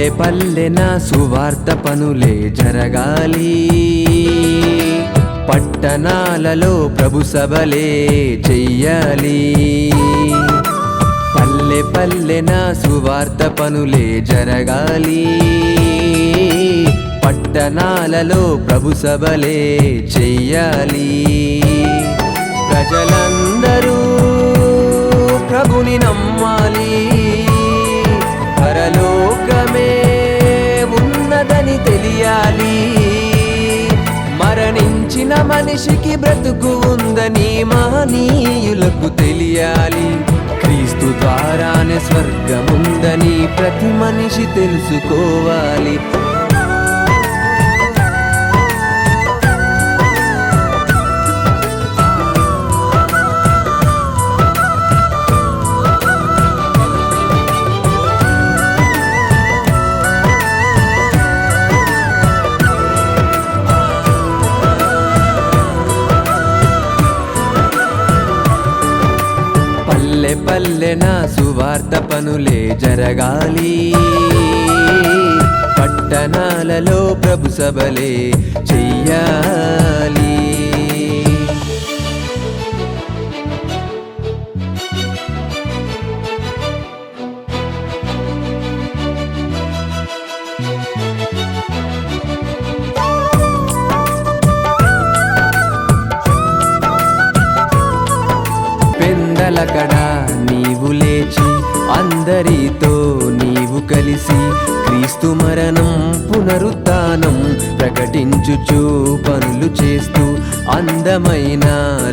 పల్లె పల్లెన సువార్త పనులే జరగాలి, పట్టణాలలో ప్రభు సభలే చెయ్యాలి. పల్లె పల్లెన సువార్త పనులే జరగాలి, పట్టణాలలో ప్రభు సభలే చెయ్యాలి. ప్రజలందరూ ప్రభుని నమ్మాలి, పరలోకమే ఉన్నదని తెలియాలి. మరణించిన మనిషికి బ్రతుకు ఉందని మహనీయులకు తెలియాలి. క్రీస్తు ద్వారానే స్వర్గముందని ప్రతి మనిషి తెలుసుకోవాలి. పల్లె పల్లెన సువార్త పనులే జరగాలి, పట్టణాలలో ప్రభు సభలే చెయ్యాలి. పెందలకడ నీవు లేచి అందరితో నీవు కలిసి క్రీస్తు మరణం పునరుత్థానం ప్రకటించుచు పనులు చేస్తూ అందమైన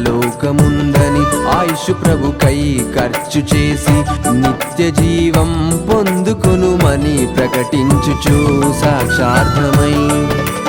లోకముందని ఆయుష్ ప్రభుకై ఖర్చు చేసి నిత్య జీవం పొందుకొనుమని ప్రకటించుచు సాక్షార్థమై